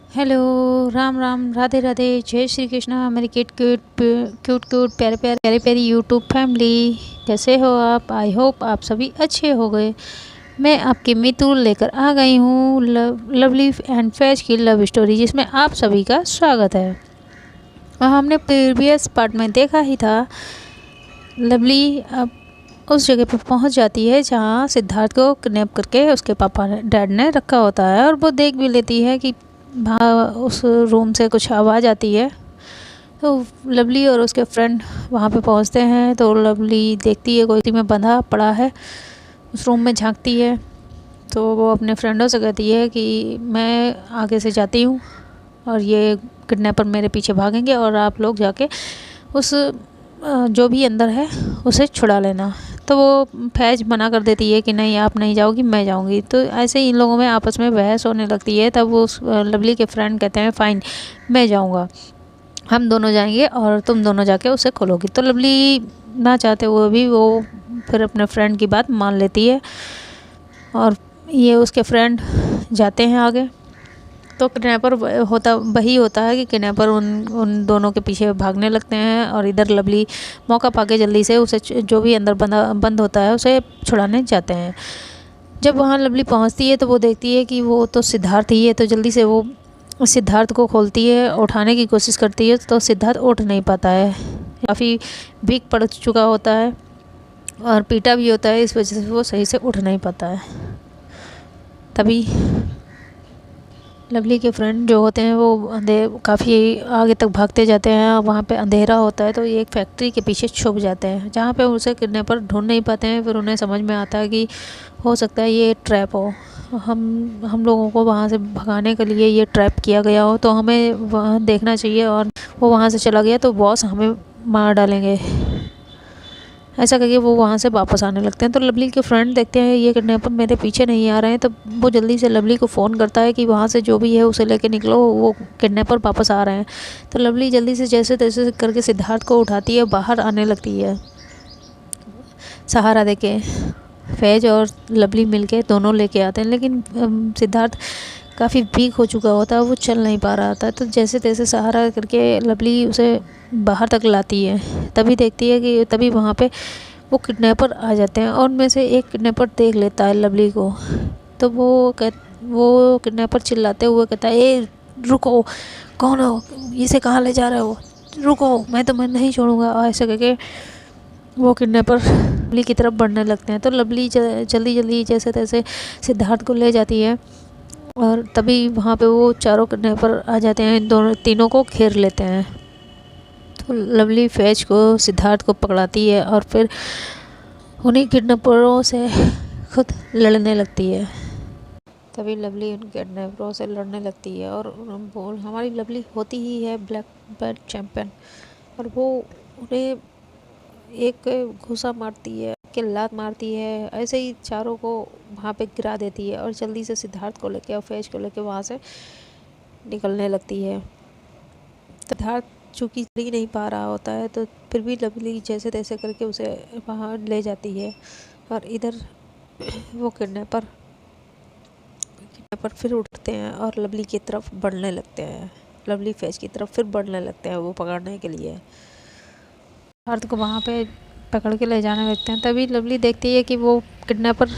Hello, Ram Ram, Radhe Radhe, जय श्री कृष्णा। मेरी cute cute cute cute प्यारे प्यारे प्यारे प्यारी यूट्यूब फैमिली, कैसे हो आप? आई होप आप सभी अच्छे हो गए। मैं आपकी मितुल लेकर आ गई हूँ लवली एंड फैज की लव स्टोरी, जिसमें आप सभी का स्वागत है। और हमने प्रीवियस पार्ट में देखा ही था, लवली अब उस जगह पर पहुंच जाती है जहां सिद्धार्थ को किडनैप करके उसके पापा ने डैड ने रखा होता है। और वो देख भी लेती है कि वहाँ उस रूम से कुछ आवाज़ आती है। तो लवली और उसके फ्रेंड वहाँ पे पहुँचते हैं तो लवली देखती है कोई में बंधा पड़ा है, उस रूम में झांकती है। तो वो अपने फ्रेंडों से कहती है कि मैं आगे से जाती हूँ और ये किडनैपर मेरे पीछे भागेंगे और आप लोग जाके उस जो भी अंदर है उसे छुड़ा लेना। तो वो फैज मना कर देती है कि नहीं, आप नहीं जाओगी, मैं जाऊंगी। तो ऐसे ही इन लोगों में आपस में बहस होने लगती है। तब वो उस लवली के फ्रेंड कहते हैं फाइन, मैं जाऊंगा, हम दोनों जाएंगे और तुम दोनों जाके उसे खोलोगी। तो लवली ना चाहते हुए भी वो फिर अपने फ्रेंड की बात मान लेती है और ये उसके फ्रेंड जाते हैं आगे। तो किडनैपर होता वही होता है कि किडनैपर उन उन दोनों के पीछे भागने लगते हैं और इधर लवली मौका पाके जल्दी से उसे जो भी अंदर बंद होता है उसे छुड़ाने जाते हैं। जब वहाँ लवली पहुँचती है तो वो देखती है कि वो तो सिद्धार्थ ही है। तो जल्दी से वो सिद्धार्थ को खोलती है, उठाने की कोशिश करती है। तो सिद्धार्थ उठ नहीं पाता है, काफ़ी वीक पड़ चुका होता है और पीटा भी होता है, इस वजह से वो सही से उठ नहीं पाता है। तभी लवली के फ्रेंड जो होते हैं वो काफ़ी आगे तक भागते जाते हैं। वहाँ पे अंधेरा होता है तो ये एक फैक्ट्री के पीछे छुप जाते हैं, जहाँ पे उसे किडनैपर ढूंढ नहीं पाते हैं। फिर उन्हें समझ में आता है कि हो सकता है ये ट्रैप हो, हम लोगों को वहाँ से भगाने के लिए ये ट्रैप किया गया हो, तो हमें वहाँ देखना चाहिए। और वो वहाँ से चला गया तो बॉस हमें मार डालेंगे, ऐसा करके वो वहाँ से वापस आने लगते हैं। तो लवली के फ्रेंड देखते हैं ये किडनैपर मेरे पीछे नहीं आ रहे हैं, तो वो जल्दी से लवली को फ़ोन करता है कि वहाँ से जो भी है उसे लेके निकलो, वो किडनैपर वापस आ रहे हैं। तो लवली जल्दी से जैसे तैसे करके सिद्धार्थ को उठाती है, बाहर आने लगती है सहारा देके। फैज और लवली मिलके दोनों लेके आते हैं, लेकिन सिद्धार्थ काफ़ी वीक हो चुका होता है, वो चल नहीं पा रहा था। तो जैसे तैसे सहारा करके लवली उसे बाहर तक लाती है। तभी देखती है कि तभी वहाँ पे वो किडनैपर आ जाते हैं और उनमें से एक किडनैपर देख लेता है लवली को। तो वो किडनैपर चिल्लाते हुए कहता है, ए रुको, कौन हो, इसे कहाँ ले जा रहे हो, रुको, मैं तुम्हें नहीं छोड़ूंगा। और ऐसे करके वो किडनैपर लवली की तरफ बढ़ने लगते हैं। तो लवली जल्दी जल्दी जैसे तैसे सिद्धार्थ को ले जाती है और तभी वहाँ पे वो चारों किडनैपर आ जाते हैं, दोनों तीनों को घेर लेते हैं। तो लवली फैज को सिद्धार्थ को पकड़ाती है और फिर उन्हीं किडनैपरों से खुद लड़ने लगती है। तभी लवली उन किडनैपरों से लड़ने लगती है और हमारी लवली होती ही है ब्लैक बेल्ट चैम्पियन, और वो उन्हें एक घूसा मारती है, कि लात मारती है, ऐसे ही चारों को वहाँ पे गिरा देती है और जल्दी से सिद्धार्थ को लेके और फैज को लेके वहाँ से निकलने लगती है। सिद्धार्थ चूँकि चल नहीं पा रहा होता है तो फिर भी लवली जैसे तैसे करके उसे वहाँ ले जाती है। और इधर वो किडनैपर फिर उठते हैं और लवली की तरफ बढ़ने लगते हैं, लवली फैज की तरफ फिर बढ़ने लगते हैं वो पकड़ने के लिए। सिद्धार्थ को वहाँ पे पकड़ के ले जाने लगते हैं। तभी लवली देखती है कि वो किडनैपर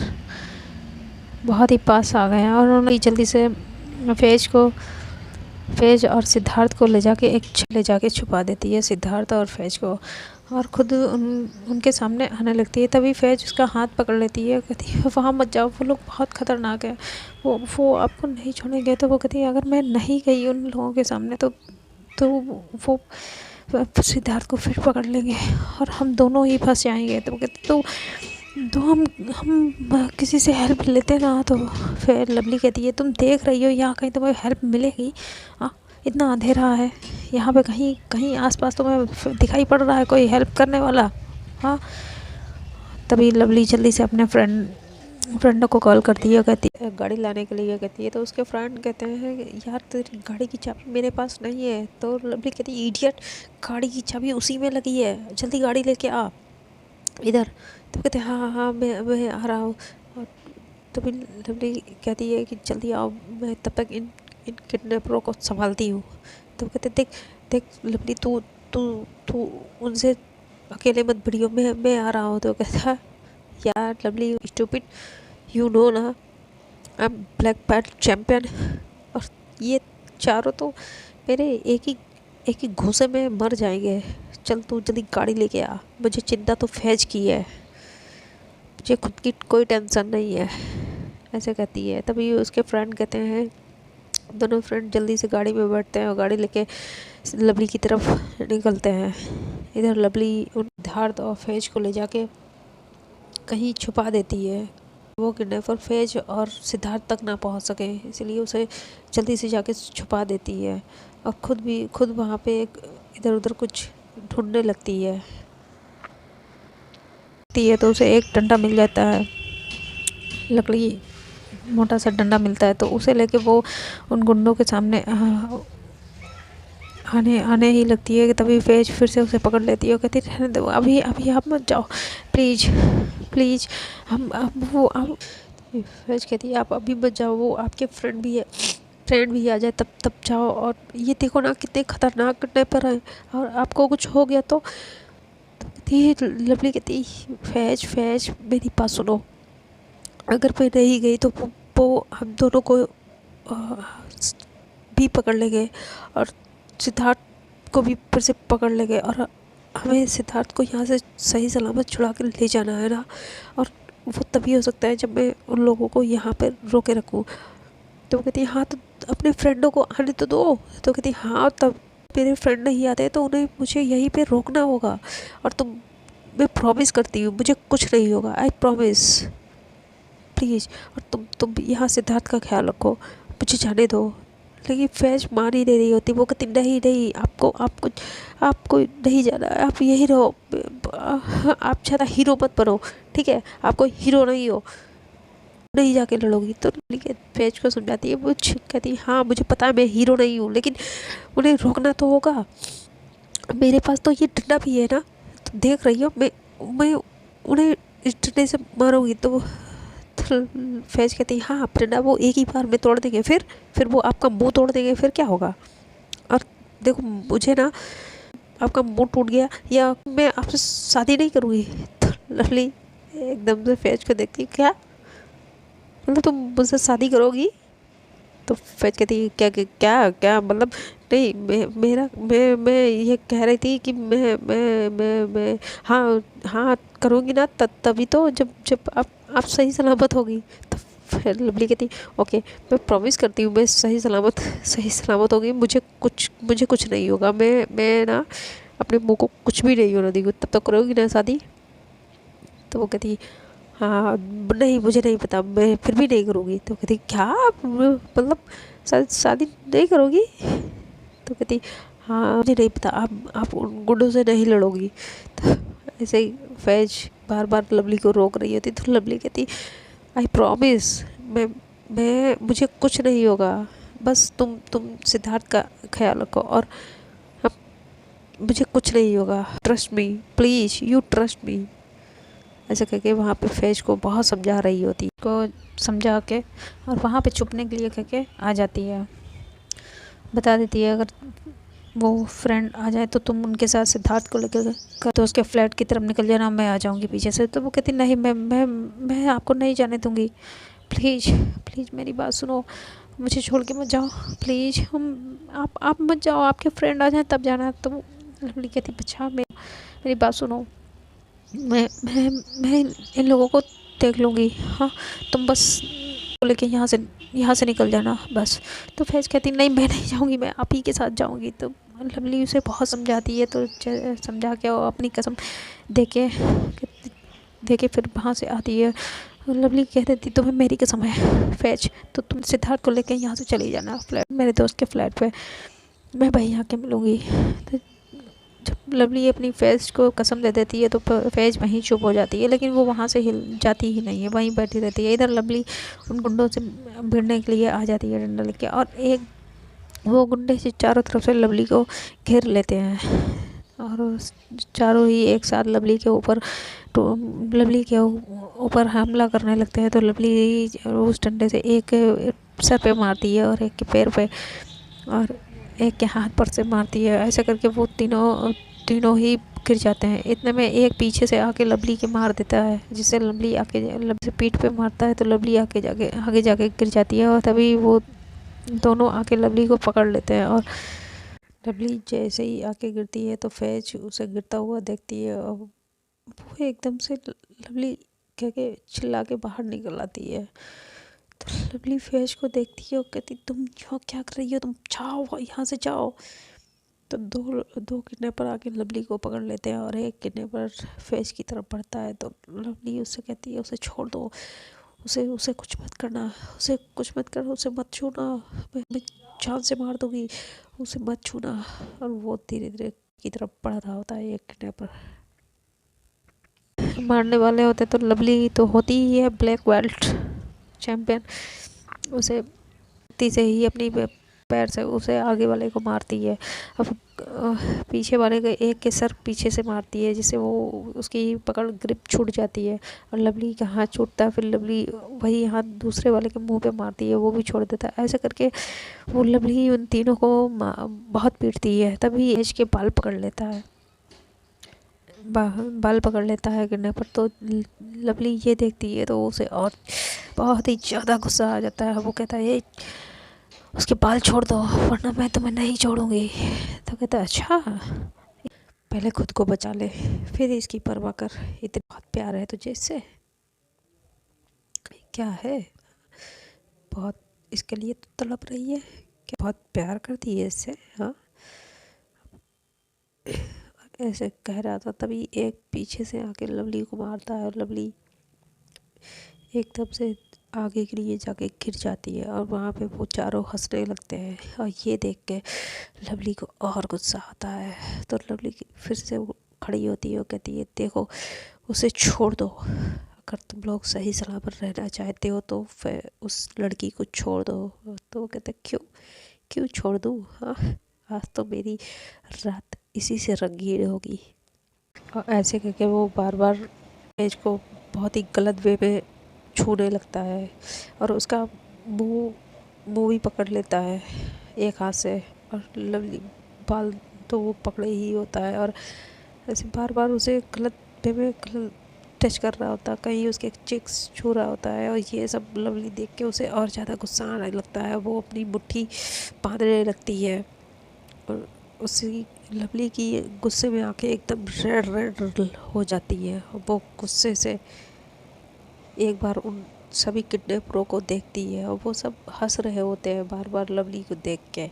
बहुत ही पास आ गए हैं और उन्होंने जल्दी से फैज और सिद्धार्थ को ले जाके छुपा देती है, सिद्धार्थ और फैज को, और ख़ुद उनके सामने आने लगती है। तभी फैज उसका हाथ पकड़ लेती है, कहती है वहाँ मत जाओ, वो लोग बहुत ख़तरनाक है, वो आपको नहीं छोड़ेंगे। तो वो कहती है अगर मैं नहीं गई उन लोगों के सामने तो वो सिद्धार्थ को फिर पकड़ लेंगे और हम दोनों ही फंस जाएंगे। तो वो कहते तो हम किसी से हेल्प लेते ना। तो फिर लवली कहती है तुम देख रही हो यहाँ कहीं तुम्हें हेल्प मिलेगी? इतना अंधेरा है यहाँ पे, कहीं आसपास तुम्हें दिखाई पड़ रहा है कोई हेल्प करने वाला? हाँ। तभी लवली जल्दी से अपने फ्रेंड को कॉल करती है, कहती है गाड़ी लाने के लिए कहती है। तो उसके फ्रेंड कहते हैं यार तेरी गाड़ी की चाबी मेरे पास नहीं है। तो लवली कहती है इडियट, गाड़ी की चाबी उसी में लगी है, जल्दी गाड़ी लेके आ इधर। तो कहते हैं हाँ हाँ मैं आ रहा हूँ। और तभी लवली कहती है कि जल्दी आओ, मैं तब तक इन इन किडनैपरों को संभालती हूँ। तो कहते देख देख लवली, तू तू तू उनसे अकेले मत भिड़ियो, मैं आ रहा हूँ। तो कहता यार लवली स्टूपिड, यू नो ना I am black belt champion, और ये चारों तो मेरे एक ही घूंसे में मर जाएंगे। चल तू जल्दी गाड़ी लेके आ, मुझे चिंता तो फैज की है, मुझे खुद की कोई टेंशन नहीं है, ऐसे कहती है। तभी उसके फ्रेंड कहते हैं, दोनों फ्रेंड जल्दी से गाड़ी में बैठते हैं और गाड़ी लेके लवली की तरफ निकलते हैं। इधर लवली उन सिद्धार्थ और फैज को ले जाके कहीं छुपा देती है, वो किडनैपर फैज और सिद्धार्थ तक ना पहुंच सके, इसलिए उसे जल्दी से जाके छुपा देती है और खुद वहाँ पे इधर उधर कुछ ढूंढने लगती है। तो उसे एक डंडा मिल जाता है, लकड़ी मोटा सा डंडा मिलता है, तो उसे लेके वो उन गुंडों के सामने आने ही लगती है कि तभी फैज फिर से उसे पकड़ लेती है और कहती है रहने दो, अभी अभी आप मत जाओ, प्लीज़ प्लीज़। हम अब फैज कहती है आप अभी मत जाओ, वो आपके फ्रेंड भी आ जाए तब जाओ, और ये देखो ना कितने खतरनाक किडनैपर हैं, और आपको कुछ हो गया तो कहती लवली कहती फैज मेरी बात सुनो, अगर मैं नहीं गई तो वो हम दोनों को भी पकड़ लेंगे और सिद्धार्थ को भी फिर से पकड़ लेंगे, और हमें सिद्धार्थ को यहाँ से सही सलामत छुड़ा के ले जाना है ना, और वो तभी हो सकता है जब मैं उन लोगों को यहाँ पे रोके रखूँ। तो वो कहती है हाँ तो अपने फ्रेंडों को आने तो दो। तो कहती हाँ तब मेरे फ्रेंड नहीं आते तो उन्हें मुझे यहीं पे रोकना होगा, और मैं प्रॉमिस करती हूँ मुझे कुछ नहीं होगा, आई प्रॉमिस प्लीज़। और तुम यहाँ सिद्धार्थ का ख्याल रखो, मुझे जाने दो। लेकिन फैज मान ही नहीं रही होती, वो कहती नहीं आपको नहीं जाना, आप यही रहो, आप ज़्यादा हीरो मत बनो, ठीक है, आपको हीरो नहीं जाके लड़ोगी। तो लेकिन फैज को समझाती है, वो कहती हाँ मुझे पता है मैं हीरो नहीं हूँ, लेकिन उन्हें रोकना तो होगा, मेरे पास तो ये डंडा भी है ना, तो देख रही हो मैं उन्हें इस डंडे से मारूंगी। तो फैज कहती है हाँ डंडा वो एक ही बार में तोड़ देंगे, फिर वो आपका मुंह तोड़ देंगे, फिर क्या होगा, और देखो मुझे ना आपका मुंह टूट गया या मैं आपसे शादी नहीं करूँगी। तो लवली एकदम से फैज को देखती क्या, मतलब तुम मुझसे शादी करोगी। तो फैज कहती क्या क्या क्या मतलब नहीं, मैं ये कह रही थी कि मैं हाँ करूँगी ना, तभी तो जब आप सही सलामत होगी। तो फिर लवली कहती ओके मैं प्रॉमिस करती हूँ मैं सही सलामत होगी, मुझे कुछ नहीं होगा, मैं ना अपने मुंह को कुछ भी नहीं होने देगी, तब तक करोगी ना शादी। तो वो कहती हाँ नहीं मुझे नहीं पता, मैं फिर भी नहीं करूँगी। तो कहती क्या मतलब शादी नहीं करोगी। तो कहती हाँ मुझे नहीं पता, आप उन गुंडों से नहीं लड़ोगी। तो ऐसे ही फैज बार बार लवली को रोक रही होती, तो लवली कहती आई प्रॉमिस मैं मुझे कुछ नहीं होगा, बस तुम सिद्धार्थ का ख्याल रखो और मुझे कुछ नहीं होगा, trust me please you trust me. ऐसे करके वहाँ पे फैज को बहुत समझा रही होती को समझा के, और वहाँ पे छुपने के लिए करके आ जाती है, बता देती है अगर वो फ्रेंड आ जाए तो तुम उनके साथ सिद्धार्थ को लेकर तो उसके फ्लैट की तरफ निकल जाना, मैं आ जाऊंगी पीछे से। तो वो कहती नहीं मैं आपको नहीं जाने दूंगी, प्लीज़ मेरी बात सुनो, मुझे छोड़ के मत जाओ प्लीज़, आप मत जाओ, आपके फ्रेंड आ जाए तब जाना। तो लवली कहती अच्छा मेरी बात सुनो, मैं इन लोगों को देख लूँगी, हाँ तुम बस लेके यहाँ से निकल जाना बस। तो फैज कहती नहीं मैं नहीं जाऊँगी, मैं आप ही के साथ जाऊँगी। तो लवली उसे बहुत समझाती है, तो समझा के वो अपनी कसम दे के फिर वहाँ से आती है। लवली कह देती तुम्हें मेरी कसम है फैज, तो तुम सिद्धार्थ को लेके यहाँ से चली जाना फ्लैट, मेरे दोस्त के फ्लैट पे, मैं वहीं आके मिलूँगी। तो जब लवली अपनी फैज को कसम दे देती है तो फैज वहीं चुप हो जाती है, लेकिन वो वहाँ से हिल जाती ही नहीं है, वहीं बैठी रहती है। इधर लवली उन गुंडों से भिड़ने के लिए आ जाती है डंडा लेके, और वो गुंडे से चारों तरफ से लवली को घेर लेते हैं, और चारों ही एक साथ लवली के ऊपर हमला करने लगते हैं। तो लवली उस डंडे से एक सर पे मारती है और एक के पैर पे और एक के हाथ पर से मारती है। ऐसा करके वो तीनों ही गिर जाते हैं। इतने में एक पीछे से आके लवली के मार देता है, जिससे लवली से पीठ पे मारता है तो लवली आगे जाके गिर जाती है। और तभी वो दोनों आके लवली को पकड़ लेते हैं और लवली जैसे ही आके गिरती है तो फैज उसे गिरता हुआ देखती है और वो एकदम से लवली कह के चिल्ला के बाहर निकल आती है। तो लवली फैज को देखती है और कहती तुम क्या कर रही हो, तुम जाओ यहाँ से जाओ। तो दो किडनैपर आके लवली को पकड़ लेते हैं और एक किडनैपर फैज की तरफ बढ़ता है। तो लवली उससे कहती है उसे छोड़ दो, उसे कुछ मत करना, उसे कुछ मत कर, उसे मत छूना, मैं जान से मार दूंगी, उसे मत छूना। और वो धीरे धीरे की तरफ बढ़ रहा होता है। एक किडनैपर मारने वाले होते तो लवली तो होती ही है ब्लैक बेल्ट चैम्पियन, उसे से ही अपनी पैर से उसे आगे वाले को मारती है। अब पीछे वाले के एक के सर पीछे से मारती है, जिससे वो उसकी पकड़ ग्रिप छूट जाती है और लवली का हाथ छूटता है। फिर लवली वही हाथ दूसरे वाले के मुंह पे मारती है, वो भी छोड़ देता है। ऐसा करके वो लवली उन तीनों को बहुत पीटती है। तभी एज के बाल पकड़ लेता है, बाल पकड़ लेता है गिरने पर। तो लवली ये देखती है तो उसे और बहुत ही ज़्यादा गुस्सा आ जाता है। वो कहता है उसके बाल छोड़ दो वरना मैं तुम्हें नहीं छोड़ूंगी। तो कहता है अच्छा, पहले खुद को बचा ले फिर इसकी परवाह कर, इतना बहुत प्यार है तुझे इससे, क्या है बहुत इसके लिए तो तड़प रही है, क्या बहुत प्यार करती है इससे, हाँ। ऐसे कह रहा था तभी एक पीछे से आके लवली को मारता है और लवली एकदम से आगे के लिए जाके गिर जाती है और वहाँ पे वो चारों हंसने लगते हैं। और ये देख के लवली को और गुस्सा आता है। तो लवली फिर से वो खड़ी होती है और कहती है देखो उसे छोड़ दो, अगर तुम लोग सही सलामत रहना चाहते हो तो फिर उस लड़की को छोड़ दो। तो वो कहते क्यों छोड़ दूँ, हाँ आज तो मेरी रात इसी से रंगीन होगी। और ऐसे करके वो बार बार एज को बहुत ही गलत वे में छूने लगता है और उसका मुंह भी पकड़ लेता है एक हाथ से। और लवली बाल तो वो पकड़े ही होता है और ऐसे बार बार उसे गलत वे में गलत टच कर रहा होता है, कहीं उसके चिक्स छू रहा होता है। और ये सब लवली देख के उसे और ज़्यादा गुस्सा आने लगता है। वो अपनी मुट्ठी बांधने लगती है और उसी लवली की गुस्से में आंखें एकदम रेड हो जाती है। और वो गुस्से से एक बार उन सभी किडनैपरों को देखती है और वो सब हंस रहे होते हैं बार बार लवली को देख के।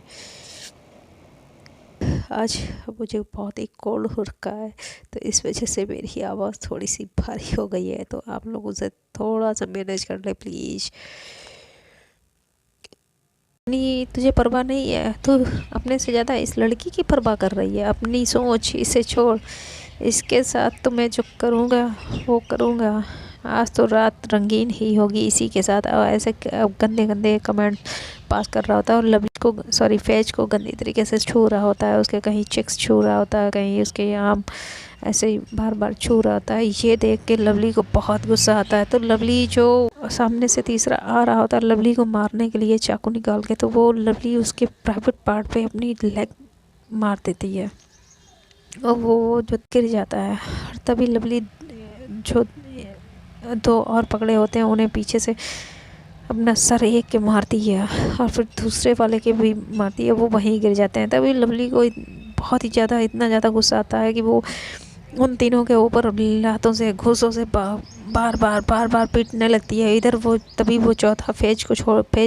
आज मुझे बहुत ही कोल्ड हो रखा है तो इस वजह से मेरी आवाज़ थोड़ी सी भारी हो गई है, तो आप लोग उसे थोड़ा सा मैनेज कर ले प्लीज़। नहीं तुझे परवाह नहीं है, तू अपने से ज़्यादा इस लड़की की परवाह कर रही है। अपनी सोच इसे छोड़, इसके साथ तो मैं जो करूँगा वो करूँगा। आज तो रात रंगीन ही होगी इसी के साथ। और ऐसे गंदे गंदे कमेंट पास कर रहा होता है और लवली को फैज को गंदी तरीके से छू रहा होता है। उसके कहीं चिक्स छू रहा होता है, कहीं उसके आम ऐसे ही बार बार छू रहा होता है। ये देख के लवली को बहुत गुस्सा आता है। तो लवली जो सामने से तीसरा आ रहा होता है लवली को मारने के लिए चाकू निकाल के, तो वो लवली उसके प्राइवेट पार्ट पे अपनी लेग मार देती है और वो जो गिर जाता है। और तभी लवली जो दो और पकड़े होते हैं उन्हें पीछे से अपना सर एक के मारती है और फिर दूसरे वाले के भी मारती है, वो वहीं गिर जाते हैं। तभी लवली को बहुत ही ज़्यादा इतना ज़्यादा गुस्सा आता है कि वो उन तीनों के ऊपर लातों से घूंसों से बार बार पीटने लगती है। इधर वो तभी वो चौथा फैज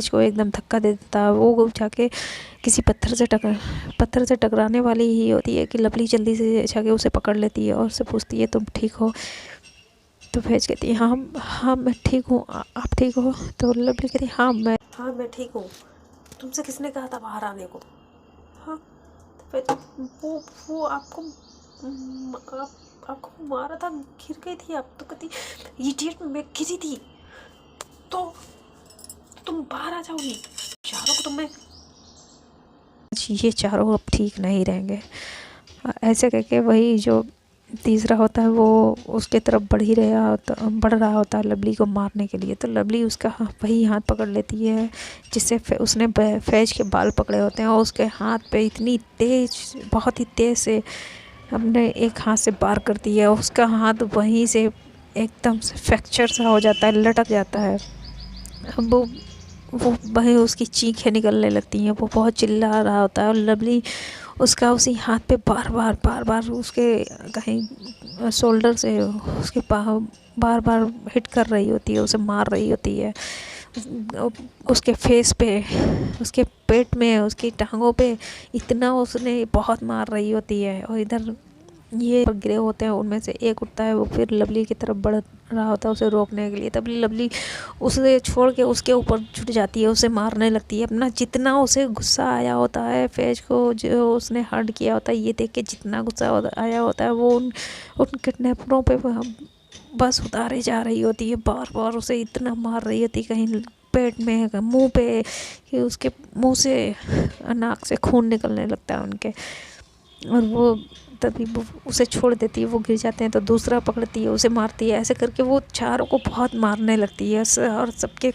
को एकदम धक्का दे देता है। वो जाके किसी पत्थर से टकराने वाली ही होती है कि लवली जल्दी से जाके उसे पकड़ लेती है और उससे पूछती है तुम ठीक हो। तो फैज कहती है हाँ मैं ठीक हूँ, आप ठीक हो। तो लवली कहती है हाँ मैं ठीक हूँ, तुमसे किसने कहा था बाहर आने को, हाँ। तो फिर वो आपको मारा था, गिर गई थी आप। तो कहती इडियट मैं गिरी थी तो तुम बाहर आ जाओगी, चारों को तुम्हें ये चारों अब ठीक नहीं रहेंगे। ऐसे करके वही जो तीसरा होता है वो उसके तरफ बढ़ रहा होता है लवली को मारने के लिए। तो लवली उसका वही हाथ पकड़ लेती है जिससे उसने फैज के बाल पकड़े होते हैं, और उसके हाथ पे इतनी तेज, बहुत ही तेज से अपने एक हाथ से वार करती है। उसका हाथ वहीं से एकदम से फ्रैक्चर सा हो जाता है, लटक जाता है। अब वो वहीं उसकी चीखें निकलने लगती हैं, वो बहुत चिल्ला रहा होता है, और लवली उसका उसी हाथ पे बार बार उसके कहीं शोल्डर से उसके बार बार हिट कर रही होती है, उसे मार रही होती है। उसके फेस पे, उसके पेट में, उसकी टांगों पे इतना उसने बहुत मार रही होती है। और इधर ये गिरे होते हैं, उनमें से एक उठता है, वो फिर लवली की तरफ बढ़ रहा होता है उसे रोकने के लिए। तब लवली उसे छोड़ के उसके ऊपर छुट जाती है, उसे मारने लगती है। अपना जितना उसे गुस्सा आया होता है फैज को, जो उसने हर्ट किया होता है, ये देख के जितना गुस्सा आया होता है वो उन किडनैपरों पे बस उतारे जा रही होती है। बार बार उसे इतना मार रही होती है, कहीं पेट में, मुंह पे, कि उसके मुंह से, नाक से खून निकलने लगता है उनके। और वो तभी वो उसे छोड़ देती है, वो गिर जाते हैं तो दूसरा पकड़ती है, उसे मारती है। ऐसे करके वो चारों को बहुत मारने लगती है, और सबके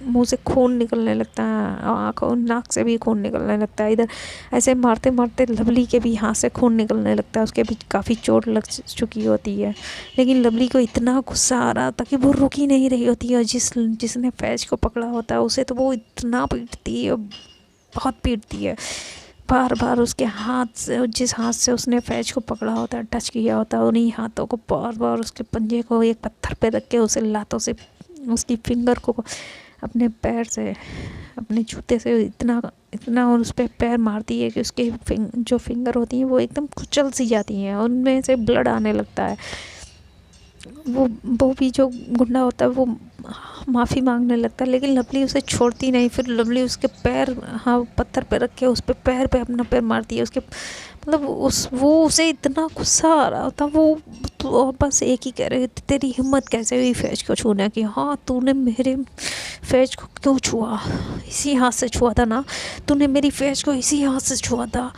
मुंह से खून निकलने लगता है, आँखों नाक से भी खून निकलने लगता है। इधर ऐसे मारते मारते लवली के भी हाथ से खून निकलने लगता है, उसके भी काफ़ी चोट लग चुकी होती है। लेकिन लवली को इतना गुस्सा आ रहा था कि वो रुक ही नहीं रही होती है, और जिसने फैज को पकड़ा होता है उसे तो वो इतना पीटती है, बहुत पीटती है। बार बार उसके हाथ से, जिस हाथ से उसने फैज को पकड़ा होता है, टच किया होता है, उन्हीं हाथों को बार बार उसके पंजे को एक पत्थर पे रख के उसे लातों से उसकी फिंगर को अपने पैर से, अपने जूते से इतना और उस पर पैर मारती है कि उसके जो फिंगर होती हैं वो एकदम कुचल सी जाती हैं, उनमें से ब्लड आने लगता है। वो भी जो गुंडा होता है वो माफ़ी मांगने लगता है, लेकिन लवली उसे छोड़ती नहीं। फिर लवली उसके पैर, हाँ, पत्थर पे रख के उस पे पैर पे अपना पैर मारती है। उसके मतलब वो उसे इतना गुस्सा आ रहा होता, वो तो बस एक ही कह रही थी, तेरी हिम्मत कैसे हुई फैज को छूने की? हाँ, तूने मेरे फैज को क्यों छुआ? इसी हाथ से छुआ था ना, तूने मेरी फैज को इसी हाथ से छुआ था,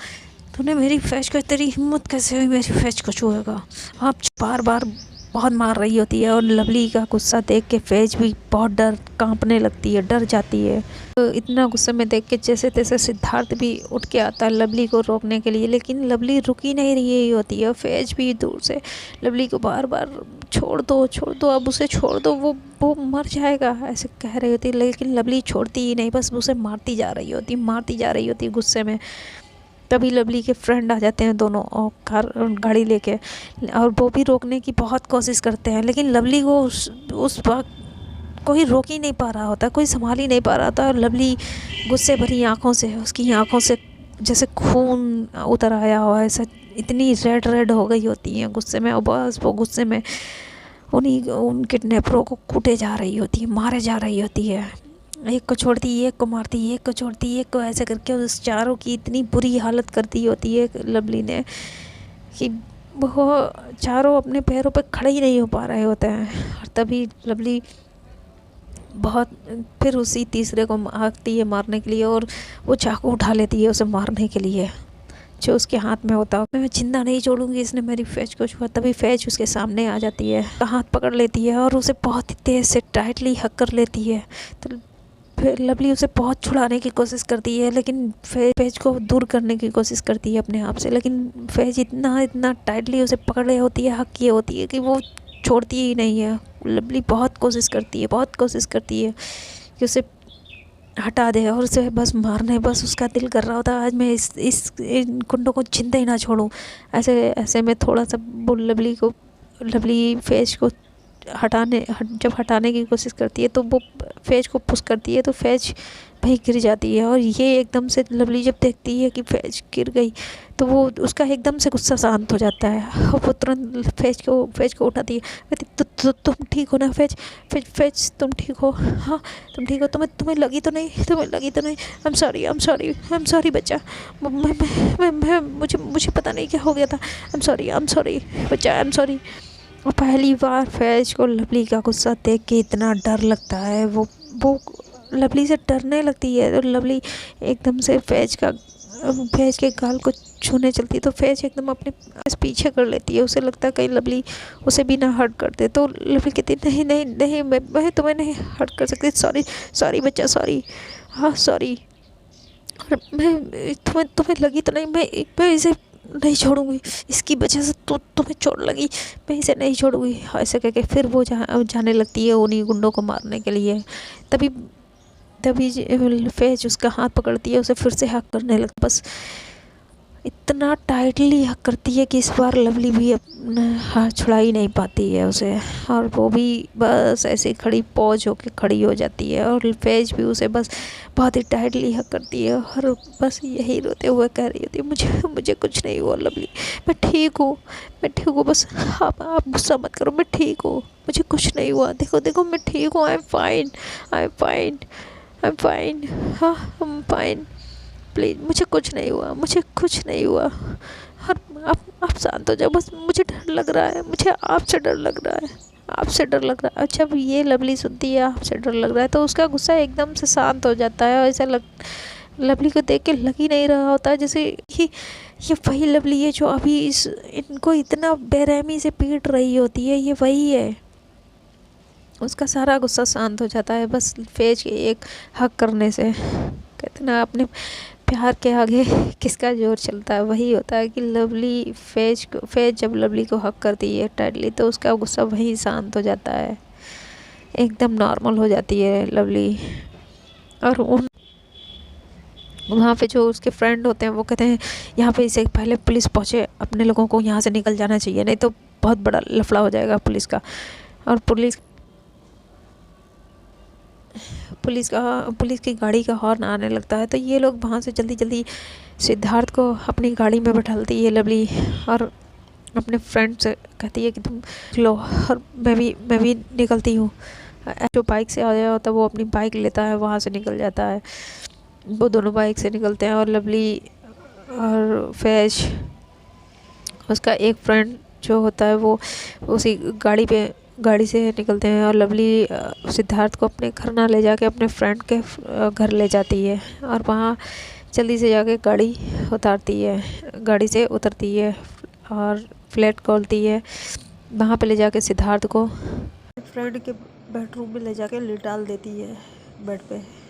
तूने मेरी फैज को, तेरी हिम्मत कैसे हुई मेरी फैज को छुएगा? आप बार बार बहुत मार रही होती है, और लवली का गुस्सा देख के फैज भी बहुत कांपने लगती है, डर जाती है। तो इतना गुस्से में देख के जैसे तैसे सिद्धार्थ भी उठ के आता है लवली को रोकने के लिए, लेकिन लवली रुक ही नहीं रही होती है। फैज भी दूर से लवली को बार बार छोड़ दो, अब उसे छोड़ दो, वो मर जाएगा, ऐसे कह रही होती है। लेकिन लवली छोड़ती ही नहीं, बस उसे मारती जा रही होती गुस्से में। तभी लवली के फ्रेंड आ जाते हैं दोनों, और गाड़ी लेके, और वो भी रोकने की बहुत कोशिश करते हैं, लेकिन लवली को उस वक्त कोई रोक ही नहीं पा रहा होता, कोई संभाल ही नहीं पा रहा था। और लवली गुस्से भरी आंखों से, उसकी आंखों से जैसे खून उतर आया हो, ऐसा इतनी रेड हो गई होती है गुस्से में, और बस वो गुस्से में उन किडनैपरों को कूटे जा रही होती है, मारे जा रही होती है। एक को छोड़ती, एक को मारती, एक को छोड़ती, एक को, ऐसे करके उस चारों की इतनी बुरी हालत कर दी होती है लवली ने कि वो चारों अपने पैरों पे खड़े ही नहीं हो पा रहे होते हैं। और तभी लवली बहुत फिर उसी तीसरे को आती है मारने के लिए, और वो चाकू उठा लेती है उसे मारने के लिए, जो उसके हाथ में होता है। मैं जिंदा नहीं छोड़ूंगी, इसने मेरी फैज को छुआ। तभी फैज उसके सामने आ जाती है, हाथ पकड़ लेती है और उसे बहुत ही तेज से टाइटली हक कर लेती है। तो फिर लवली उसे बहुत छुड़ाने की कोशिश करती है, लेकिन फैज को दूर करने की कोशिश करती है अपने आप से, लेकिन फैज इतना टाइटली उसे पकड़े होती है, हक किए होती है कि वो छोड़ती ही नहीं है। लवली बहुत कोशिश करती है कि उसे हटा दे, और उसे बस मारने, बस उसका दिल कर रहा होता है आज मैं इन गुंडों को जिंदा ही ना छोड़ूं। ऐसे में थोड़ा सा वो लवली फैज को जब हटाने की कोशिश करती है तो वो फैज को पुश करती है, तो फैज वहीं गिर जाती है। और ये एकदम से लवली जब देखती है कि फैज गिर गई, तो वो उसका एकदम से गुस्सा शांत हो जाता है, और वो तुरंत फैज को उठाती है, कहती तुम ठीक हो ना फैज? फैज तुम ठीक हो? हाँ, तुम ठीक हो? तुम्हें लगी तो नहीं? आई एम सॉरी बच्चा, मैं मुझे पता नहीं क्या हो गया था, आई एम सॉरी बच्चा, आई एम सॉरी। और पहली बार फैज को लवली का गुस्सा देख के इतना डर लगता है, वो लवली से डरने लगती है। तो लवली एकदम से फैज के गाल को छूने चलती है तो फैज एकदम अपने पीछे कर लेती है। उसे लगता है कहीं लवली उसे भी ना हर्ट कर दे, तो लवली कहती है नहीं नहीं नहीं, मैं तुम्हें नहीं हर्ट कर सकती, सॉरी सॉरी बच्चा, सॉरी, हाँ सॉरी। और मैं तुम्हें लगी तो नहीं, मैं इसे नहीं छोड़ूंगी, इसकी वजह से तुम्हें चोट लगी, मैं इसे नहीं छोड़ूंगी, ऐसे कह के फिर वो जाने लगती है उन्हीं गुंडों को मारने के लिए। तभी तभी फैज उसका हाथ पकड़ती है, उसे फिर से हक करने लगता, बस इतना टाइटली हक करती है कि इस बार लवली भी अपना हाथ छुड़ा ही नहीं पाती है उसे, और वो भी बस ऐसे खड़ी पॉज होके खड़ी हो जाती है, और फैज भी उसे बस बहुत ही टाइटली हक करती है, और बस यही रोते हुए कह रही होती है मुझे कुछ नहीं हुआ लवली, मैं ठीक हूँ, मैं ठीक हूँ, बस आप गुस्सा मत करो, मैं ठीक हूँ, मुझे कुछ नहीं हुआ, देखो देखो मैं ठीक हूँ, I am fine, I am fine, I am fine, हाँ आई एम फाइन, प्लीज़ मुझे कुछ नहीं हुआ, मुझे कुछ नहीं हुआ, और आप शांत हो जाओ, बस मुझे डर लग रहा है, मुझे आपसे डर लग रहा है, आपसे डर लग रहा है। अच्छा, अब ये लवली सुनती है आपसे डर लग रहा है तो उसका गुस्सा एकदम से शांत हो जाता है, और ऐसा लवली को देख के लग ही नहीं रहा होता है जैसे ये वही लवली है जो अभी इनको इतना बेरहमी से पीट रही होती है, ये वही है। उसका सारा गुस्सा शांत हो जाता है बस फैज के एक हक करने से। कहते ना अपने प्यार के आगे किसका जोर चलता है, वही होता है कि लवली फैज जब लवली को हक करती है टाइटली तो उसका गुस्सा वहीं शांत हो जाता है, एकदम नॉर्मल हो जाती है लवली। और वहाँ पे जो उसके फ्रेंड होते हैं वो कहते हैं यहाँ पे इससे पहले पुलिस पहुँचे, अपने लोगों को यहाँ से निकल जाना चाहिए, नहीं तो बहुत बड़ा लफड़ा हो जाएगा पुलिस का। और पुलिस की गाड़ी का हॉर्न आने लगता है तो ये लोग वहाँ से जल्दी सिद्धार्थ को अपनी गाड़ी में बैठाती है लवली, और अपने फ्रेंड से कहती है कि तुम लो, और मैं भी निकलती हूँ। जो बाइक से आया होता है वो अपनी बाइक लेता है, वहाँ से निकल जाता है, वो दोनों बाइक से निकलते हैं, और लवली और फैज उसका एक फ्रेंड जो होता है वो उसी गाड़ी से निकलते हैं, और लवली सिद्धार्थ को अपने घर ना ले जाके अपने फ्रेंड के घर ले जाती है, और वहाँ जल्दी से जाके गाड़ी से उतरती है और फ्लैट खोलती है, वहाँ पे ले जाके सिद्धार्थ को फ्रेंड के बेडरूम में ले जाके डाल देती है बेड पे।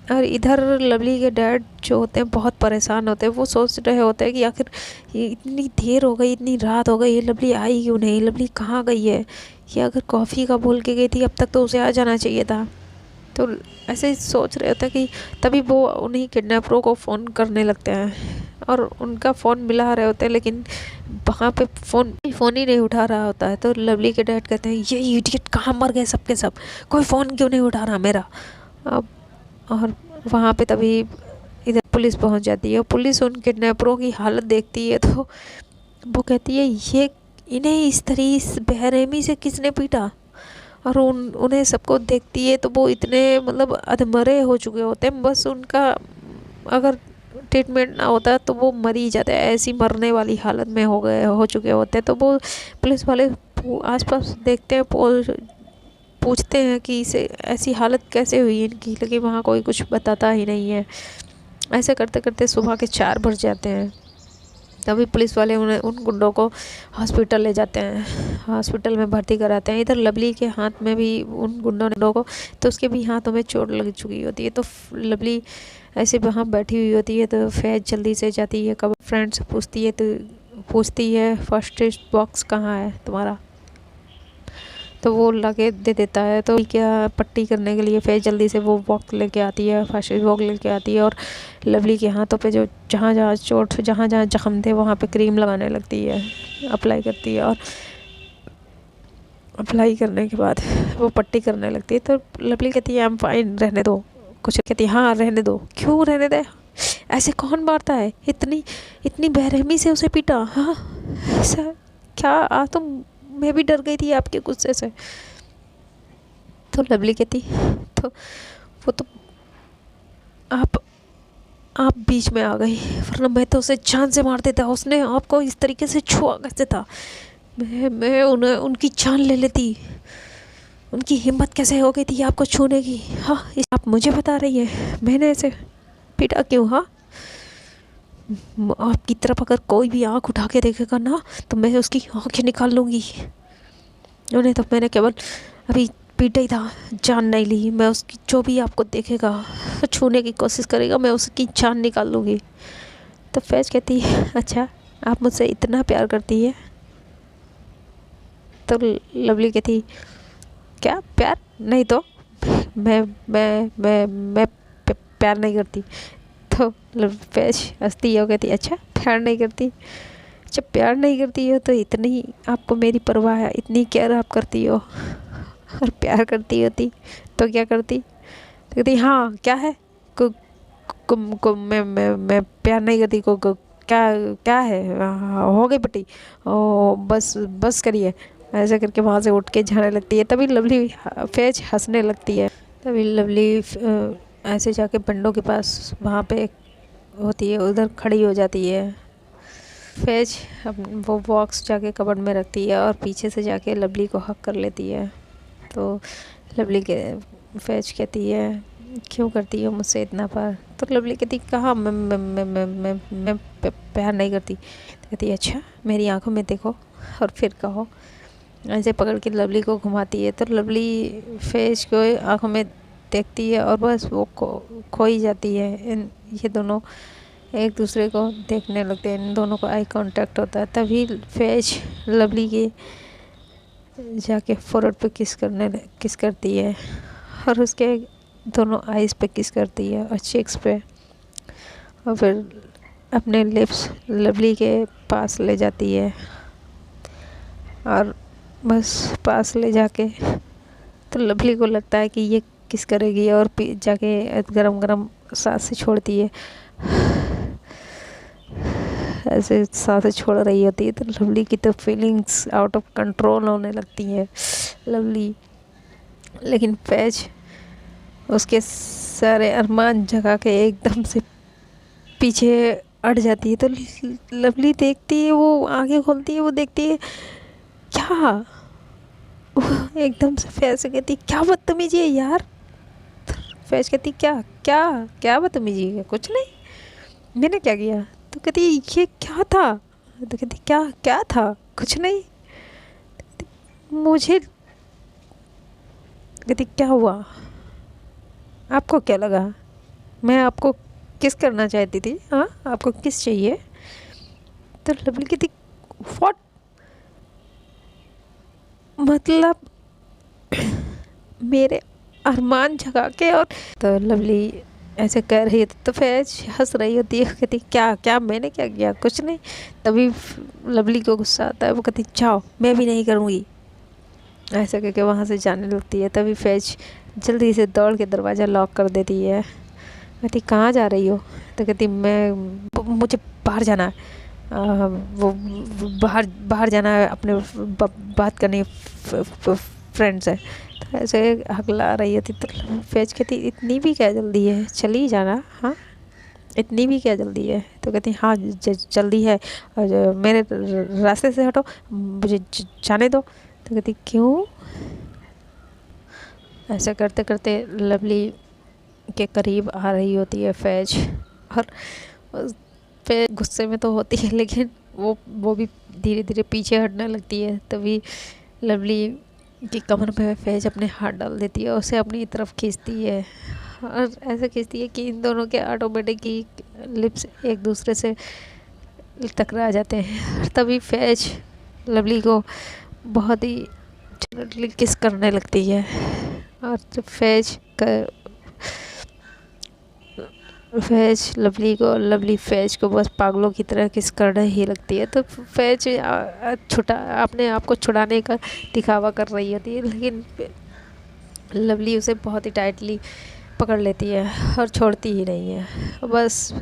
और इधर लवली के डैड जो होते हैं बहुत परेशान होते हैं, वो सोच रहे होते हैं कि आखिर ये इतनी देर हो गई, इतनी रात हो गई, ये लवली आई क्यों नहीं, लवली कहाँ गई है, ये अगर कॉफ़ी का बोल के गई थी अब तक तो उसे आ जाना चाहिए था। तो ऐसे ही सोच रहे होते हैं कि तभी वो उन्हीं किडनैपरों को फ़ोन करने लगते हैं, और उनका फ़ोन मिला रहे होते हैं लेकिन वहाँ पे फ़ोन ही नहीं उठा रहा होता है। तो लवली के डैड कहते हैं ये इडियट कहाँ मर गए सबके सब, कोई फ़ोन क्यों नहीं उठा रहा मेरा। अब और वहाँ पे तभी इधर पुलिस पहुँच जाती है, पुलिस उन किडनैपरों की हालत देखती है तो वो कहती है ये इन्हें इस बेरहमी से किसने पीटा, और उन्हें सबको देखती है तो वो इतने मतलब अधमरे हो चुके होते हैं, बस उनका अगर ट्रीटमेंट ना होता तो वो मर ही जाते, ऐसी मरने वाली हालत में हो चुके होते हैं। तो वो पुलिस वाले आसपास देखते हैं, पूछते हैं कि इसे ऐसी हालत कैसे हुई इनकी, लेकिन वहाँ कोई कुछ बताता ही नहीं है। ऐसे करते करते सुबह के 4 बज जाते हैं, तभी पुलिस वाले उन गुंडों को हॉस्पिटल ले जाते हैं, हॉस्पिटल में भर्ती कराते हैं। इधर लवली के हाथ में भी उन गुंडों को तो उसके भी हाथों में चोट लग चुकी होती है, तो लवली ऐसे वहाँ बैठी हुई होती है। तो फैज जल्दी से जाती है, कब फ्रेंड से पूछती है फर्स्ट एड बॉक्स कहाँ है तुम्हारा, तो वो लाके दे देता है। तो क्या पट्टी करने के लिए फैज जल्दी से वो बॉक्स लेके आती है, फर्स्ट एड बॉक्स लेके आती है, और लवली के हाथों पे जो जहाँ जहाँ जख्म थे वहाँ पे क्रीम लगाने लगती है, अप्लाई करती है, और अप्लाई करने के बाद वो पट्टी करने लगती है। तो लवली कहती है आई एम फाइन, रहने दो, कुछ कहती है हाँ रहने दो, क्यों रहने दे, ऐसे कौन मारता है, इतनी बेरहमी से उसे पीटा, हाँ ऐसा क्या, तो मैं भी डर गई थी आपके गुस्से से। तो लवली कहती तो वो तो आप बीच में आ गई, वरना मैं तो उसे जान से मार देता, उसने आपको इस तरीके से छुआ कैसे था, मैं उनकी जान ले लेती, उनकी हिम्मत कैसे हो गई थी आपको छूने की, हाँ आप मुझे बता रही है मैंने ऐसे पीटा क्यों, हाँ आपकी तरफ अगर कोई भी आँख उठा के देखेगा ना तो मैं उसकी आँखें निकाल लूँगी। उन्हें तो मैंने केवल अभी पीटा ही था, जान नहीं ली। मैं उसकी जो भी आपको देखेगा छूने की कोशिश करेगा मैं उसकी जान निकाल लूँगी। तो फैज कहती है अच्छा आप मुझसे इतना प्यार करती है? तो लवली कहती क्या प्यार नहीं तो मैं प्यार नहीं करती। तो फैज हंसती है, कहती अच्छा प्यार नहीं करती? जब प्यार नहीं करती हो तो इतनी आपको मेरी परवाह है, इतनी केयर आप करती हो, और प्यार करती होती तो क्या करती? तो कहती हाँ क्या है, को मैं प्यार नहीं करती को क्या क्या है, हो गई पट्टी, ओ बस बस करिए। ऐसे करके वहाँ से उठ के जाने लगती है। तभी लवली फैज हंसने लगती है। तभी लवली ऐसे जाके बंडों के पास वहाँ पे होती है, उधर खड़ी हो जाती है। फैज वो बॉक्स जाके कबर्ड में रखती है और पीछे से जाके लवली को हक कर लेती है। तो लवली के फैज कहती है क्यों करती हो मुझसे इतना प्यार? तो लवली कहती कहाँ मैं प्यार नहीं करती। तो कहती अच्छा मेरी आंखों में देखो और फिर कहो। ऐसे पकड़ के लवली को घुमाती है। तो लवली फैज को आंखों में देखती है और बस वो खो ही जाती है। ये दोनों एक दूसरे को देखने लगते हैं, इन दोनों को आई कांटेक्ट होता है। तभी फैज लवली के जाके फोrehead पे किस करती है और उसके दोनों आईज पे किस करती है और चीक्स पे, और फिर अपने लिप्स लवली के पास ले जाती है। और बस पास ले जाके तो लवली को लगता है कि ये किस करेगी और जाके गरम गरम सांस से छोड़ती है। ऐसे सांसें छोड़ रही होती है तो लवली की तो फीलिंग्स आउट ऑफ कंट्रोल होने लगती है लवली। लेकिन फैज उसके सारे अरमान जगा के एकदम से पीछे अट जाती है। तो लवली देखती है, वो आंखें खोलती है, वो देखती है क्या, वो एकदम से फैज से कहती क्या बदतमीजी है यार। फैज कहती क्या क्या क्या बदतमीजी है? कुछ नहीं, मैंने क्या किया? तो कहती ये क्या था? तो कहती क्या क्या था? कुछ नहीं। मुझे कहती क्या हुआ, आपको क्या लगा मैं आपको किस करना चाहती थी? हाँ आपको किस चाहिए? तो लवली कहती व्हाट, मतलब मेरे अरमान जगा के। और तो लवली ऐसे कह रही थी तो फैज हंस रही होती है, कहती क्या क्या मैंने क्या किया? कुछ नहीं। तभी लवली को गुस्सा आता है, वो कहती जाओ मैं भी नहीं करूँगी। ऐसा करके वहाँ से जाने लगती है। तभी फैज जल्दी से दौड़ के दरवाज़ा लॉक कर देती है। कहती कहाँ जा रही हो? तो कहती मुझे बाहर जाना है, वो बाहर बाहर जाना है अपने बात करनी फ्रेंड से। तो ऐसे हकला रही होती तो फैज कहती इतनी भी क्या जल्दी है, चली जाना। हाँ इतनी भी क्या जल्दी है? तो कहती हाँ जल्दी है, और मेरे रास्ते से हटो, मुझे जाने दो। तो कहती क्यों? ऐसा करते करते लवली के करीब आ रही होती है फैज, और पे गुस्से में तो होती है लेकिन वो भी धीरे धीरे पीछे हटने लगती है। तभी लवली की कमर पे फैज अपने हाथ डाल देती है, उसे अपनी तरफ खींचती है और ऐसे खींचती है कि इन दोनों के ऑटोमेटिक ही लिप्स एक दूसरे से टकरा जाते हैं। तभी फैज लवली को बहुत ही किस करने लगती है, और जब फैज लवली फैज को बस पागलों की तरह किस करने ही लगती है। तो फैज अपने आप को छुड़ाने का दिखावा कर रही होती है, लेकिन लवली उसे बहुत ही टाइटली पकड़ लेती है और छोड़ती ही नहीं है। बस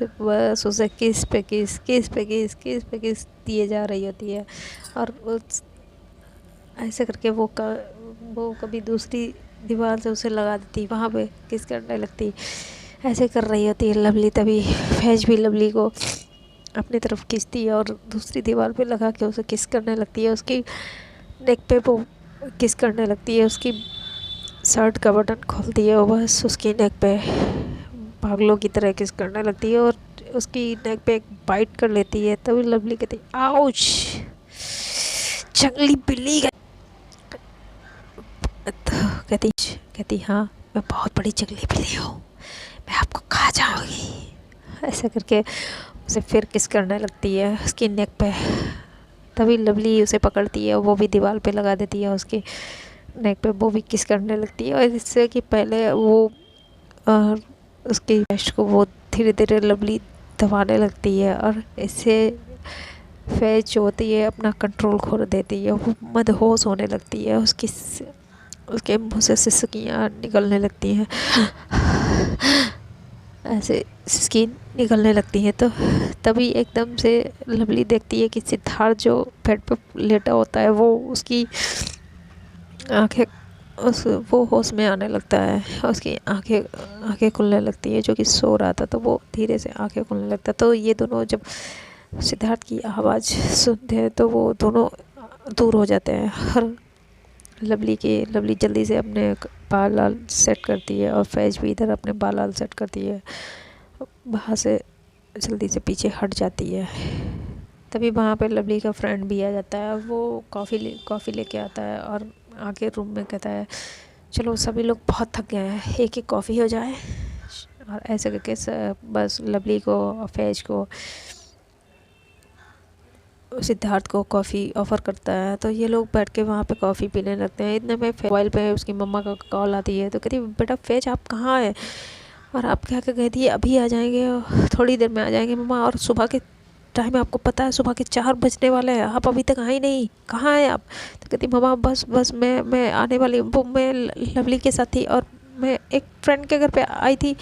उसे किस पे किस दिए जा रही होती है। और ऐसे करके वो कभी दूसरी दीवार से उसे लगा देती, वहाँ पे किस करने लगती। ऐसे कर रही होती है लवली। तभी फैज भी लवली को अपनी तरफ खींचती है और दूसरी दीवार पे लगा के उसे किस करने लगती है। उसकी नेक पे वो किस करने लगती है, उसकी शर्ट का बटन खोलती है और बस उसकी नेक पे पागलों की तरह किस करने लगती है और उसकी नेक पे एक बाइट कर लेती है। तभी लवली कहती है आउच, जंगली बिल्ली। तो कहती हाँ मैं बहुत बड़ी जंगली बिल्ली हूँ, मैं आपको खा जाऊंगी। ऐसा करके उसे फिर किस करने लगती है उसकी नेक पे। तभी लवली उसे पकड़ती है, वो भी दीवार पे लगा देती है उसकी नेक पे, वो भी किस करने लगती है। और इससे कि पहले वो अ, उसकी पेस्ट को वो धीरे धीरे लवली दबाने लगती है और इससे फैज जो होती है अपना कंट्रोल खो देती है, वो मदहोश होने लगती है, उसके मुंह से सिसकियाँ निकलने लगती हैं, ऐसे सिसकी निकलने लगती हैं। तो तभी एकदम से लवली देखती है कि सिद्धार्थ जो बेड पे लेटा होता है वो उसकी आंखें वो होश में आने लगता है, उसकी आंखें खुलने लगती है, जो कि सो रहा था तो वो धीरे से आंखें खुलने लगता है। तो ये दोनों जब सिद्धार्थ की आवाज़ सुनते हैं तो वो दोनों दूर हो जाते हैं। और लवली जल्दी से अपने बाल लाल सेट करती है और फैज भी इधर अपने बाल लाल सेट करती है, वहाँ से जल्दी से पीछे हट जाती है। तभी वहाँ पे लवली का फ्रेंड भी आ जाता है, वो कॉफ़ी लेके आता है और आके रूम में कहता है चलो सभी लोग बहुत थक गए हैं, एक एक कॉफ़ी हो जाए। और ऐसे करके बस लवली को और फैज को सिद्धार्थ को कॉफ़ी ऑफ़र करता है। तो ये लोग बैठ के वहाँ पे कॉफ़ी पीने लगते हैं। इतने में मोबाइल पे उसकी मम्मा का कॉल आती है, तो कहती है बेटा फैज आप कहाँ हैं? और आप क्या कहती है अभी आ जाएंगे, थोड़ी देर में आ जाएंगे मम्मा, और सुबह के टाइम आपको पता है सुबह के 4 बजने वाले हैं, आप अभी तक आए नहीं, कहाँ हैं आप? तो कहती मम्मा बस मैं आने वाली, वो मैं लवली के साथ थी और मैं एक फ्रेंड के घर पे आई थी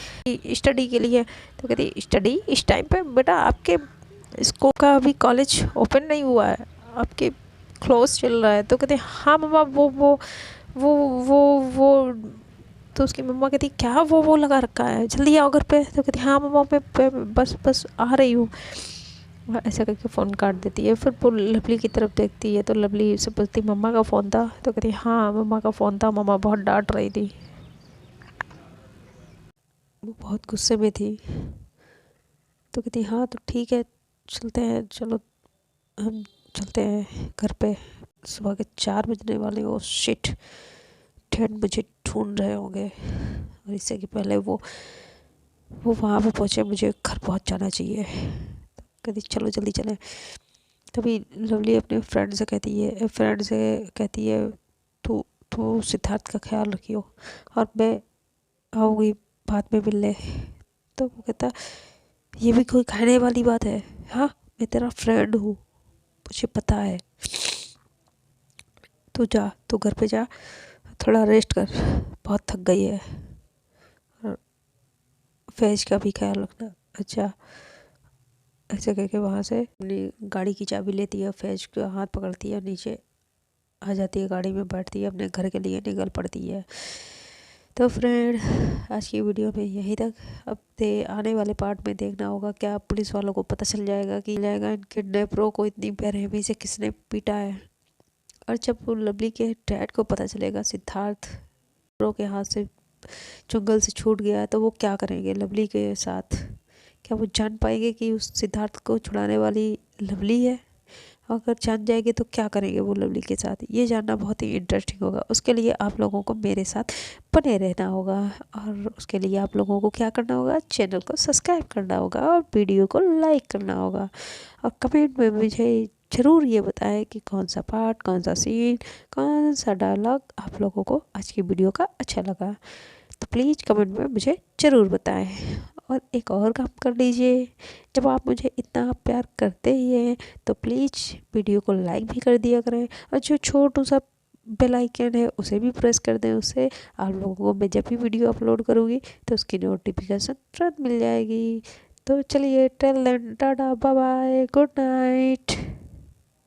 स्टडी के लिए। तो कहती स्टडी इस टाइम पे? बेटा आपके स्कूल का अभी कॉलेज ओपन नहीं हुआ है, आपके क्लोज चल रहा है। तो कहते हाँ मम्मा वो तो उसकी मम्मा कहती क्या वो लगा रखा है, जल्दी आओ घर पे। तो कहती हाँ मम्मा मैं बस आ रही हूँ। ऐसा करके फ़ोन काट देती है। फिर वो लवली की तरफ देखती है तो लवली उसे पूछती मम्मा का फ़ोन था? तो कहती हाँ मम्मा का फ़ोन था, मम्मा बहुत डांट रही थी, वो बहुत गुस्से में थी। तो कहती हाँ तो ठीक है चलते हैं, चलो हम चलते हैं घर पे, सुबह के 4 बजने वाले। ओ शिट, ठंड मुझे ढूंढ रहे होंगे और इससे कि पहले वो वहाँ पे पहुँचे, मुझे घर पहुँच जाना चाहिए। तो कहती चलो जल्दी चलें। तभी लवली अपने फ्रेंड से कहती है तू तू सिद्धार्थ का ख्याल रखियो और मैं आऊँगी बाद में मिलने। तो वो कहता ये भी कोई कहने वाली बात है? हाँ मैं तेरा फ्रेंड हूँ, मुझे पता है, तू घर पे जा, थोड़ा रेस्ट कर, बहुत थक गई है, और फैज का भी ख्याल रखना। अच्छा, ऐसे करके वहाँ से अपनी गाड़ी की चाबी लेती है, फैज का हाथ पकड़ती है, नीचे आ जाती है, गाड़ी में बैठती है, अपने घर के लिए निकल पड़ती है। तो फ्रेंड आज की वीडियो में यहीं तक। अब आने वाले पार्ट में देखना होगा क्या पुलिस वालों को पता चल जाएगा कि इन किडनैपरों को इतनी बेरहमी से किसने पीटा है। और जब वो लवली के डैड को पता चलेगा सिद्धार्थ के हाथ से जंगल से छूट गया है, तो वो क्या करेंगे लवली के साथ? क्या वो जान पाएंगे कि उस सिद्धार्थ को छुड़ाने वाली लवली है? अगर जान जाएंगे तो क्या करेंगे वो लवली के साथ? ये जानना बहुत ही इंटरेस्टिंग होगा। उसके लिए आप लोगों को मेरे साथ बने रहना होगा, और उसके लिए आप लोगों को क्या करना होगा, चैनल को सब्सक्राइब करना होगा और वीडियो को लाइक करना होगा। और कमेंट में मुझे ज़रूर ये बताएं कि कौन सा पार्ट, कौन सा सीन, कौन सा डायलॉग आप लोगों को आज की वीडियो का अच्छा लगा। तो प्लीज़ कमेंट में मुझे ज़रूर बताएं। और एक और काम कर लीजिए, जब आप मुझे इतना प्यार करते ही हैं तो प्लीज़ वीडियो को लाइक भी कर दिया करें, और जो छोटू सा बेल आइकन है उसे भी प्रेस कर दें। उससे आप लोगों को मैं जब भी वीडियो अपलोड करूँगी तो उसकी नोटिफिकेशन तुरंत मिल जाएगी। तो चलिए till then tata bye bye, good night.